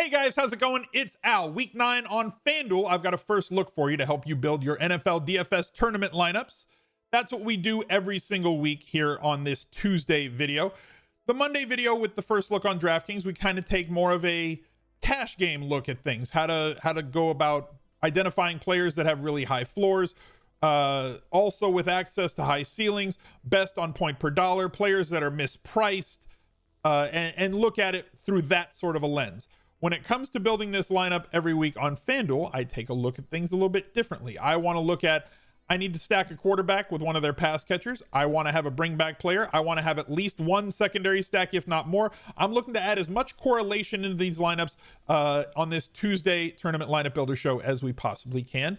Hey guys, how's it going? It's Al. Week 9 on FanDuel. I've got a first look for you to help you build your NFL DFS tournament lineups. That's what we do every single week here on this Tuesday video. The Monday video with the first look on DraftKings, we kind of take more of a cash game look at things, how to go about identifying players that have really high floors, also with access to high ceilings, best on point per dollar, players that are mispriced, and look at it through that sort of a lens. When it comes to building this lineup every week on FanDuel, I take a look at things a little bit differently. I want to look at, I need to stack a quarterback with one of their pass catchers. I want to have a bring back player. I want to have at least one secondary stack, if not more. I'm looking to add as much correlation into these lineups on this Tuesday tournament lineup builder show as we possibly can.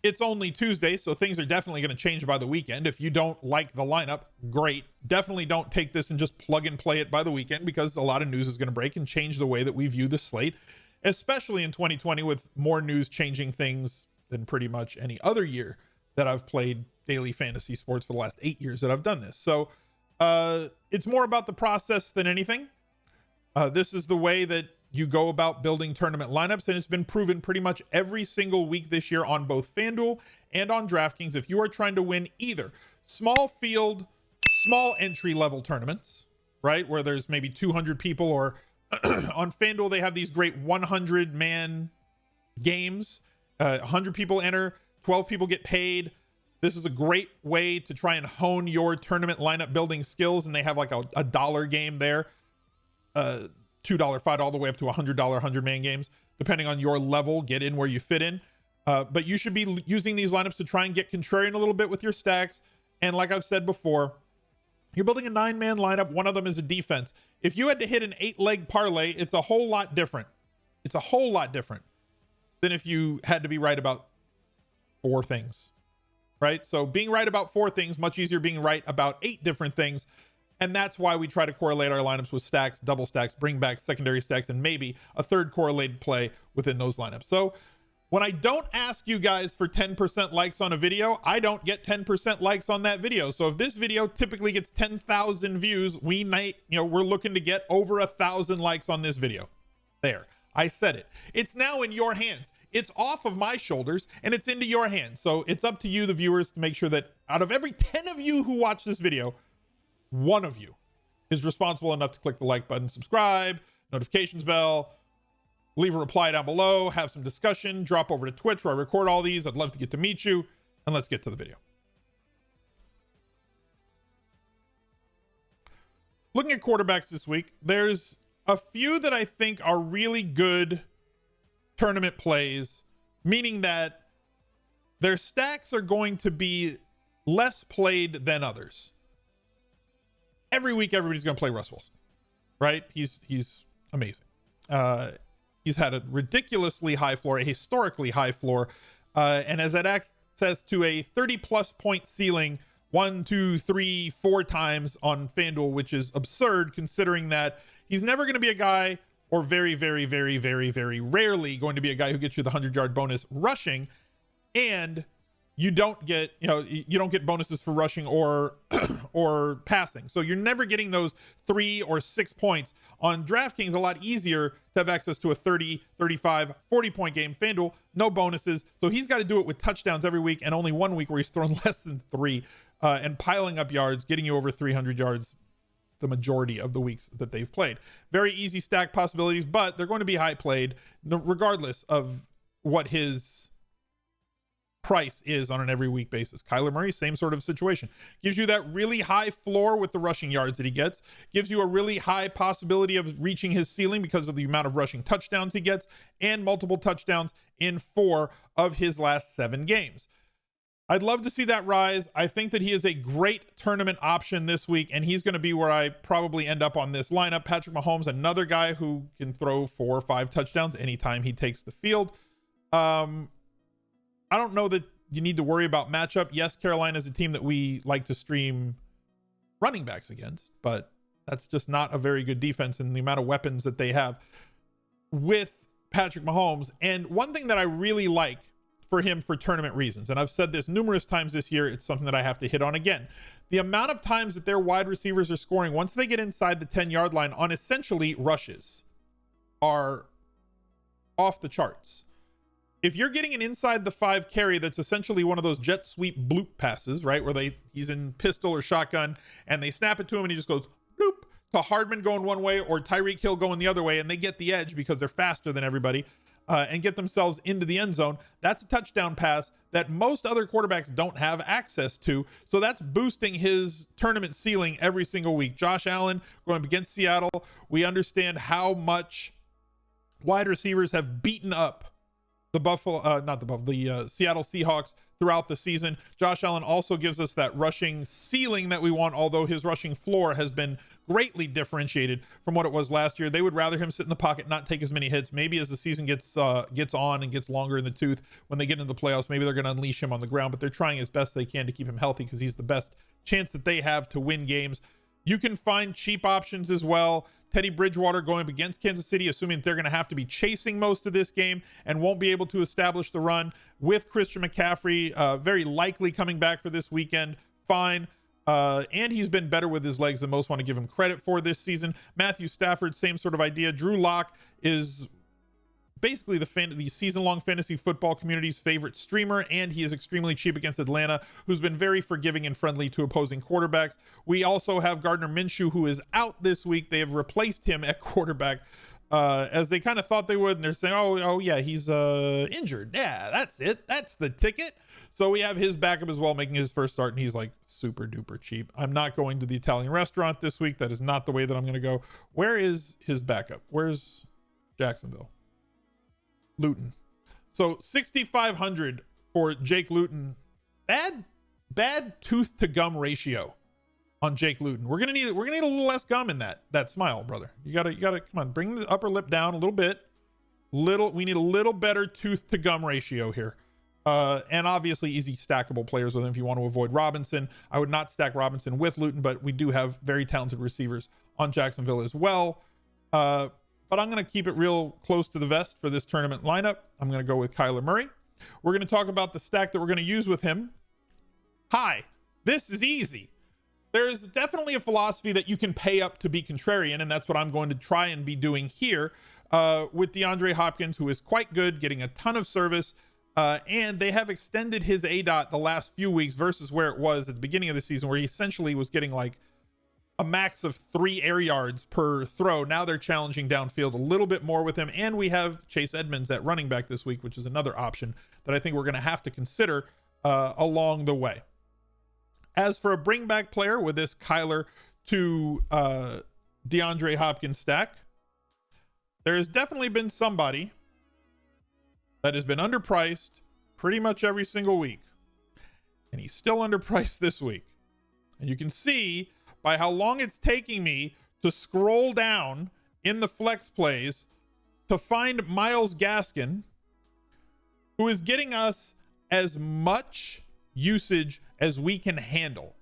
It's only Tuesday, so things are definitely going to change by the weekend. If you don't like the lineup, great. Definitely don't take this and just plug and play it by the weekend, because a lot of news is going to break and change the way that we view the slate, especially in 2020 with more news changing things than pretty much any other year that I've played daily fantasy sports for the last 8 years that I've done this. So it's more about the process than anything. This is the way that you go about building tournament lineups, and it's been proven pretty much every single week this year on both FanDuel and on DraftKings. If you are trying to win either small field, small entry level tournaments, right, where there's maybe 200 people, or on FanDuel they have these great 100-man games, 100 people enter, 12 people get paid. This is a great way to try and hone your tournament lineup building skills, and they have like a dollar game there, $2 fight all the way up to $100 100-man games, depending on your level. Get in where you fit in, but you should be using these lineups to try and get contrarian a little bit with your stacks. And like I've said before, you're building a 9-man lineup. One of them is a defense. If you had to hit an 8-leg parlay, it's a whole lot different. It's a whole lot different than if you had to be right about 4 things, right? So being right about 4 things, much easier being right about 8 different things. And that's why we try to correlate our lineups with stacks, double stacks, bring back secondary stacks, and maybe a third correlated play within those lineups. So when I don't ask you guys for 10% likes on a video, I don't get 10% likes on that video. So if this video typically gets 10,000 views, we might, we're looking to get over 1,000 likes on this video. There, I said it. It's now in your hands. It's off of my shoulders and it's into your hands. So it's up to you, the viewers, to make sure that out of every 10 of you who watch this video, 1 of you is responsible enough to click the like button, subscribe, notifications bell, leave a reply down below, have some discussion, drop over to Twitch where I record all these. I'd love to get to meet you, and let's get to the video. Looking at quarterbacks this week, there's a few that I think are really good tournament plays, meaning that their stacks are going to be less played than others. Every week, everybody's going to play Russ Wilson, right? He's amazing. He's had a ridiculously high floor, a historically high floor, and has had access to a 30-plus point ceiling 1, 2, 3, 4 times on FanDuel, which is absurd considering that he's never going to be a guy, or very, very, very, very, very rarely going to be a guy who gets you the 100-yard bonus rushing, and you don't get, you don't get bonuses for rushing or or passing. So you're never getting those 3 or 6 points. On DraftKings, a lot easier to have access to a 30, 35, 40-point game. FanDuel, no bonuses. So he's got to do it with touchdowns every week, and only 1 week where he's thrown less than 3 and piling up yards, getting you over 300 yards the majority of the weeks that they've played. Very easy stack possibilities, but they're going to be high played regardless of what his price is on an every week basis. Kyler Murray, same sort of situation. Gives you that really high floor with the rushing yards that he gets. Gives you a really high possibility of reaching his ceiling because of the amount of rushing touchdowns he gets, and multiple touchdowns in 4 of his last 7 games. I'd love to see that rise. I think that he is a great tournament option this week, and he's going to be where I probably end up on this lineup. Patrick Mahomes, another guy who can throw 4 or 5 touchdowns anytime he takes the field. I don't know that you need to worry about matchup. Yes, Carolina is a team that we like to stream running backs against, but that's just not a very good defense in the amount of weapons that they have with Patrick Mahomes. And one thing that I really like for him for tournament reasons, and I've said this numerous times this year, it's something that I have to hit on again. The amount of times that their wide receivers are scoring once they get inside the 10-yard line on essentially rushes are off the charts. If you're getting an inside the 5 carry that's essentially one of those jet sweep bloop passes, right, where he's in pistol or shotgun and they snap it to him and he just goes bloop to Hardman going one way or Tyreek Hill going the other way, and they get the edge because they're faster than everybody and get themselves into the end zone, that's a touchdown pass that most other quarterbacks don't have access to. So that's boosting his tournament ceiling every single week. Josh Allen going up against Seattle. We understand how much wide receivers have beaten up the Seattle Seahawks throughout the season. Josh Allen also gives us that rushing ceiling that we want, although his rushing floor has been greatly differentiated from what it was last year. They would rather him sit in the pocket, not take as many hits. Maybe as the season gets on and gets longer in the tooth, when they get into the playoffs, maybe they're going to unleash him on the ground, but they're trying as best they can to keep him healthy because he's the best chance that they have to win games. You can find cheap options as well. Teddy Bridgewater going up against Kansas City, assuming they're going to have to be chasing most of this game and won't be able to establish the run, with Christian McCaffrey very likely coming back for this weekend. Fine. And he's been better with his legs than most want to give him credit for this season. Matthew Stafford, same sort of idea. Drew Lock is basically the season-long fantasy football community's favorite streamer, and he is extremely cheap against Atlanta, who's been very forgiving and friendly to opposing quarterbacks. We also have Gardner Minshew, who is out this week. They have replaced him at quarterback as they kind of thought they would, and they're saying, oh yeah, he's injured. Yeah, that's it. That's the ticket. So we have his backup as well, making his first start, and he's like super duper cheap. I'm not going to the Italian restaurant this week. That is not the way that I'm going to go. Where is his backup? Where's Jacksonville? Luton. So 6,500 for Jake Luton. Bad tooth to gum ratio on Jake Luton. We're gonna need a little less gum in that smile, brother. You gotta come on, bring the upper lip down a little bit. We need a little better tooth to gum ratio here. And obviously easy stackable players with him if you want to avoid Robinson. I would not stack Robinson with Luton, but we do have very talented receivers on Jacksonville as well. But I'm going to keep it real close to the vest for this tournament lineup. I'm going to go with Kyler Murray. We're going to talk about the stack that we're going to use with him. Hi, this is easy. There's definitely a philosophy that you can pay up to be contrarian, and that's what I'm going to try and be doing here with DeAndre Hopkins, who is quite good, getting a ton of service, and they have extended his ADOT the last few weeks versus where it was at the beginning of the season, where he essentially was getting like a max of 3 air yards per throw. Now they're challenging downfield a little bit more with him. And we have Chase Edmonds at running back this week, which is another option that I think we're going to have to consider along the way. As for a bring back player with this Kyler to DeAndre Hopkins stack, there has definitely been somebody that has been underpriced pretty much every single week. And he's still underpriced this week. And you can see by how long it's taking me to scroll down in the flex plays to find Myles Gaskin, who is getting us as much usage as we can handle.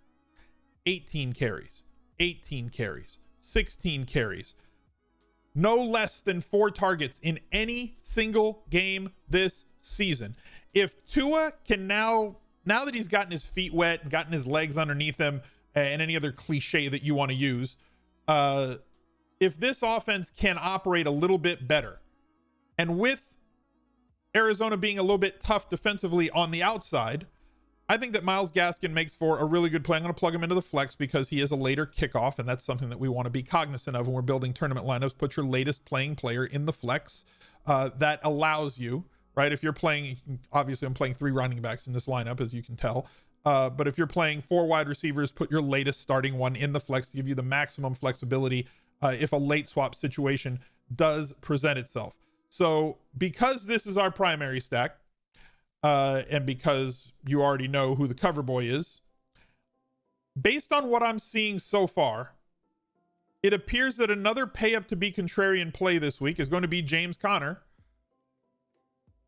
18 carries, 18 carries, 16 carries, no less than 4 targets in any single game this season. If Tua can now that he's gotten his feet wet and gotten his legs underneath him, and any other cliche that you want to use, if this offense can operate a little bit better, and with Arizona being a little bit tough defensively on the outside, I think that Myles Gaskin makes for a really good play. I'm going to plug him into the flex because he is a later kickoff, and that's something that we want to be cognizant of when we're building tournament lineups. Put your latest playing player in the flex. That allows you, right? If you're playing, obviously I'm playing 3 running backs in this lineup, as you can tell. But if you're playing 4 wide receivers, put your latest starting one in the flex to give you the maximum flexibility if a late swap situation does present itself. So because this is our primary stack, and because you already know who the cover boy is, based on what I'm seeing so far, it appears that another pay up to be contrarian play this week is going to be James Conner,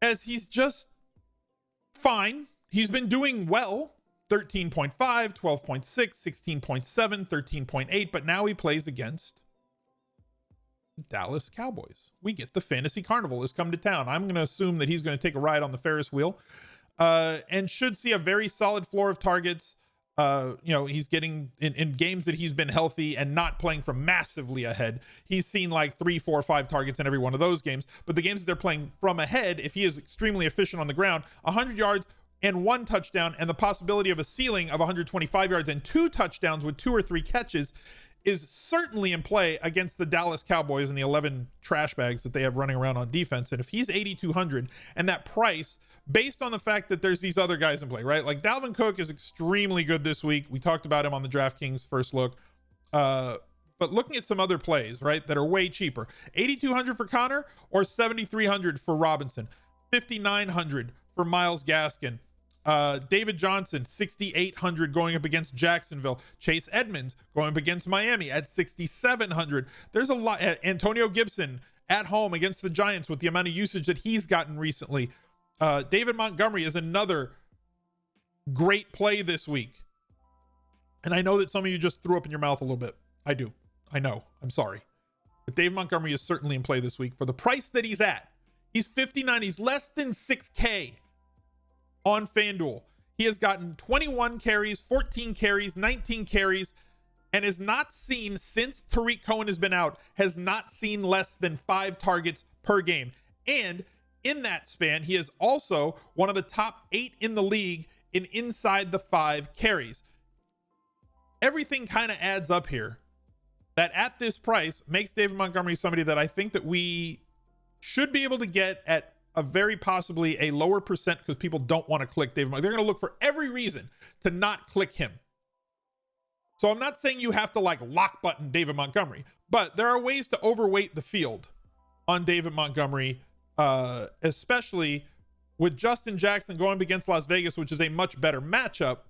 as he's just fine. He's been doing well. 13.5, 12.6, 16.7, 13.8, but now he plays against Dallas Cowboys. We get the fantasy carnival has come to town. I'm going to assume that he's going to take a ride on the Ferris wheel and should see a very solid floor of targets He's getting in games that he's been healthy and not playing from massively ahead. He's seen like 3, 4, 5 targets in every one of those games. But the games that they're playing from ahead, if he is extremely efficient on the ground, 100 yards and 1 touchdown, and the possibility of a ceiling of 125 yards and 2 touchdowns with 2 or 3 catches is certainly in play against the Dallas Cowboys and the 11 trash bags that they have running around on defense. And if he's 8,200 and that price, based on the fact that there's these other guys in play, right? Like Dalvin Cook is extremely good this week. We talked about him on the DraftKings first look. But looking at some other plays, right, that are way cheaper, 8,200 for Connor or 7,300 for Robinson, 5,900 for Myles Gaskin. David Johnson, 6,800 going up against Jacksonville. Chase Edmonds going up against Miami at 6,700. There's a lot. Antonio Gibson at home against the Giants with the amount of usage that he's gotten recently. David Montgomery is another great play this week. And I know that some of you just threw up in your mouth a little bit. I do. I know. I'm sorry. But David Montgomery is certainly in play this week for the price that he's at. He's 59. He's less than 6K. On FanDuel. He has gotten 21 carries, 14 carries, 19 carries, and has not seen, since Tariq Cohen has been out, has not seen less than 5 targets per game. And in that span, he is also one of the top 8 in the league in inside the 5 carries. Everything kind of adds up here that at this price makes David Montgomery somebody that I think that we should be able to get at a very possibly a lower percent, because people don't want to click David Montgomery. They're going to look for every reason to not click him. So I'm not saying you have to like lock button David Montgomery, but there are ways to overweight the field on David Montgomery, especially with Justin Jackson going up against Las Vegas, which is a much better matchup.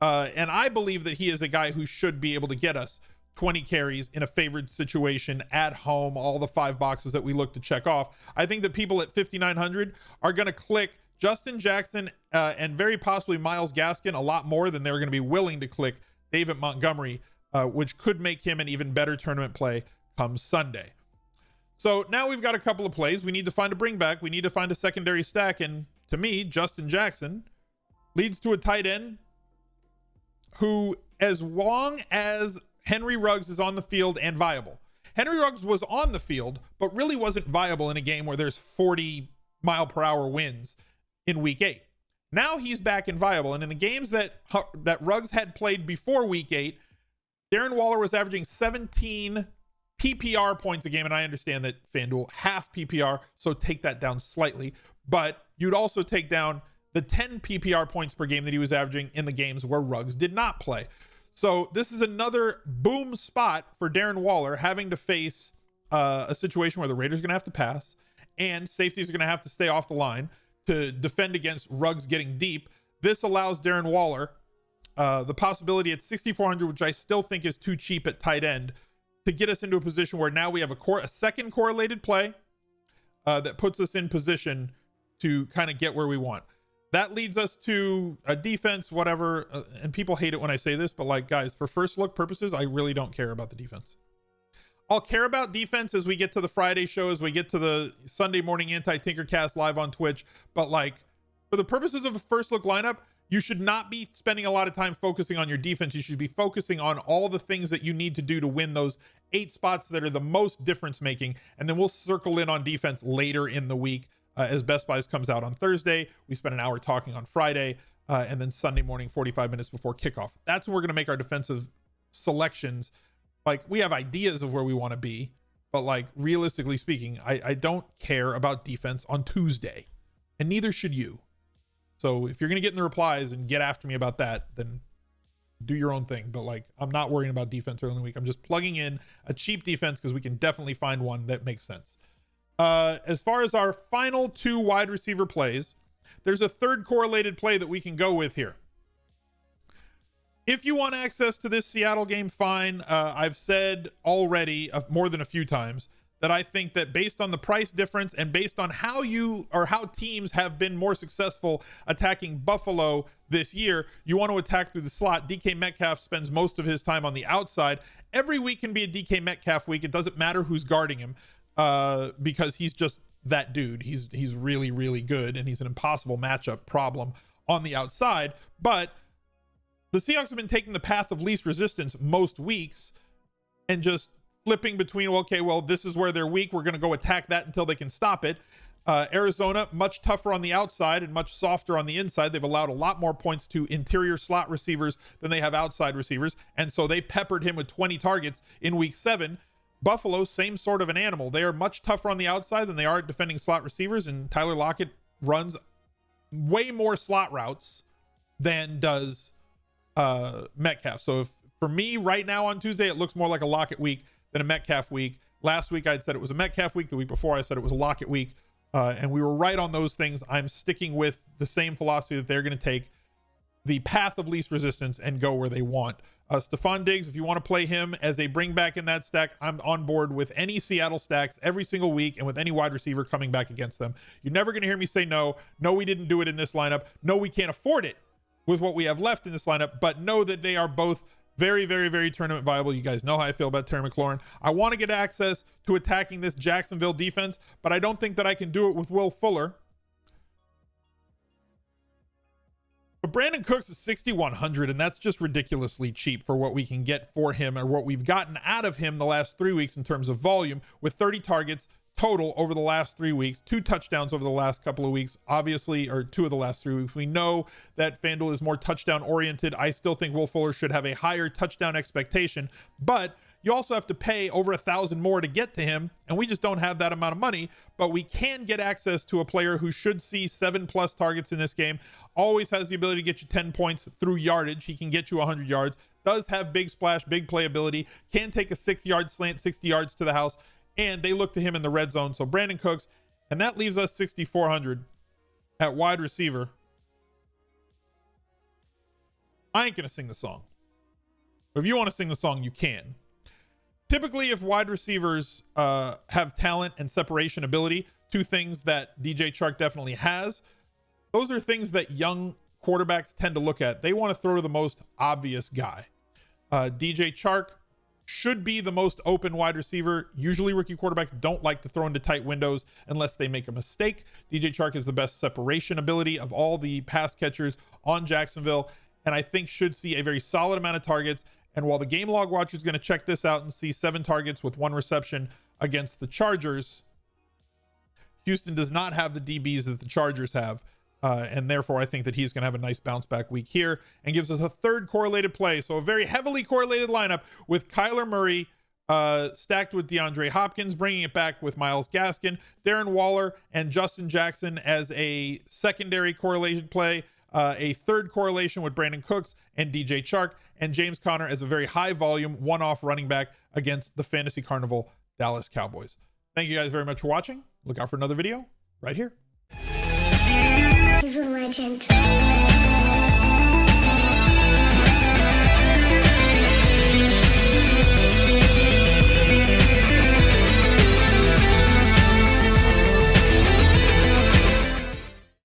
And I believe that he is a guy who should be able to get us 20 carries in a favored situation at home, all the 5 boxes that we look to check off. I think that people at 5,900 are going to click Justin Jackson and very possibly Myles Gaskin a lot more than they're going to be willing to click David Montgomery, which could make him an even better tournament play come Sunday. So now we've got a couple of plays. We need to find a bring back. We need to find a secondary stack. And to me, Justin Jackson leads to a tight end who, as long as Henry Ruggs is on the field and viable. Henry Ruggs was on the field, but really wasn't viable in a game where there's 40-mile-per-hour winds in week 8. Now he's back and viable. And in the games that Ruggs had played before week 8, Darren Waller was averaging 17 PPR points a game. And I understand that FanDuel half PPR, so take that down slightly. But you'd also take down the 10 PPR points per game that he was averaging in the games where Ruggs did not play. So this is another boom spot for Darren Waller, having to face a situation where the Raiders are going to have to pass and safeties are going to have to stay off the line to defend against Ruggs getting deep. This allows Darren Waller the possibility at 6,400, which I still think is too cheap at tight end, to get us into a position where now we have a second correlated play that puts us in position to kind of get where we want. That leads us to a defense, whatever. And people hate it when I say this, but like, guys, for first look purposes, I really don't care about the defense. I'll care about defense as we get to the Friday show, as we get to the Sunday morning anti-Tinkercast live on Twitch. But like, for the purposes of a first look lineup, you should not be spending a lot of time focusing on your defense. You should be focusing on all the things that you need to do to win those 8 spots that are the most difference making. And then we'll circle in on defense later in the week. As Best Buys comes out on Thursday, we spent an hour talking on Friday, and then Sunday morning, 45 minutes before kickoff. That's when we're going to make our defensive selections. Like, we have ideas of where we want to be, but like, realistically speaking, I don't care about defense on Tuesday, and neither should you. So if you're going to get in the replies and get after me about that, then do your own thing. But like, I'm not worrying about defense early in the week. I'm just plugging in a cheap defense because we can definitely find one that makes sense. As far as our final 2 wide receiver plays, there's a third correlated play that we can go with here. If you want access to this Seattle game, fine. I've said already more than a few times that I think that based on the price difference and based on how teams have been more successful attacking Buffalo this year, you want to attack through the slot. DK Metcalf spends most of his time on the outside. Every week can be a DK Metcalf week. It doesn't matter who's guarding him. Because he's just that dude. He's really, really good, and he's an impossible matchup problem on the outside. But The Seahawks have been taking the path of least resistance most weeks and just flipping between, okay, well, this is where they're weak. We're going to go attack that until they can stop it. Arizona, much tougher on the outside and much softer on the inside. They've allowed a lot more points to interior slot receivers than they have outside receivers. And so they peppered him with 20 targets in week 7. Buffalo, same sort of an animal. They are much tougher on the outside than they are at defending slot receivers. And Tyler Lockett runs way more slot routes than does Metcalf. So if, for me right now on Tuesday, it looks more like a Lockett week than a Metcalf week. Last week I said it was a Metcalf week. The week before I said it was a Lockett week. And we were right on those things. I'm sticking with the same philosophy that they're going to take the path of least resistance and go where they want. Stephon Diggs, if you want to play him as a bring back in that stack, I'm on board with any Seattle stacks every single week and with any wide receiver coming back against them. You're never going to hear me say no. No, we didn't do it in this lineup. No, we can't afford it with what we have left in this lineup, but know that they are both very, very, very tournament viable. You guys know how I feel about Terry McLaurin. I want to get access to attacking this Jacksonville defense, but I don't think that I can do it with Will Fuller. But Brandon Cooks is 6,100, and that's just ridiculously cheap for what we can get for him or what we've gotten out of him the last 3 weeks in terms of volume, with 30 targets total over the last 3 weeks, 2 touchdowns over the last couple of weeks, obviously, or 2 of the last 3 weeks. We know that FanDuel is more touchdown oriented. I still think Will Fuller should have a higher touchdown expectation, but you also have to pay over 1,000 more to get to him, and we just don't have that amount of money. But we can get access to a player who should see 7+ targets in this game, always has the ability to get you 10 points through yardage. He can get you 100 yards, does have big splash, big playability, can take a 6-yard slant 60 yards to the house, and they look to him in the red zone. So Brandon Cooks, and that leaves us 6,400 at wide receiver. I ain't gonna sing the song, but if you want to sing the song, you can. Typically, if wide receivers have talent and separation ability, 2 things that DJ Chark definitely has, those are things that young quarterbacks tend to look at. They want to throw to the most obvious guy. DJ Chark should be the most open wide receiver. Usually rookie quarterbacks don't like to throw into tight windows unless they make a mistake. DJ Chark is the best separation ability of all the pass catchers on Jacksonville, and I think should see a very solid amount of targets. And while the game log watcher is going to check this out and see 7 targets with 1 reception against the Chargers, Houston does not have the DBs that the Chargers have. And therefore, I think that he's going to have a nice bounce back week here and gives us a 3rd correlated play. So a very heavily correlated lineup with Kyler Murray stacked with DeAndre Hopkins, bringing it back with Myles Gaskin, Darren Waller, and Justin Jackson as a secondary correlated play. A 3rd correlation with Brandon Cooks and DJ Chark, and James Conner as a very high volume one-off running back against the Fantasy Carnival Dallas Cowboys. Thank you guys very much for watching. Look out for another video right here. He's a legend.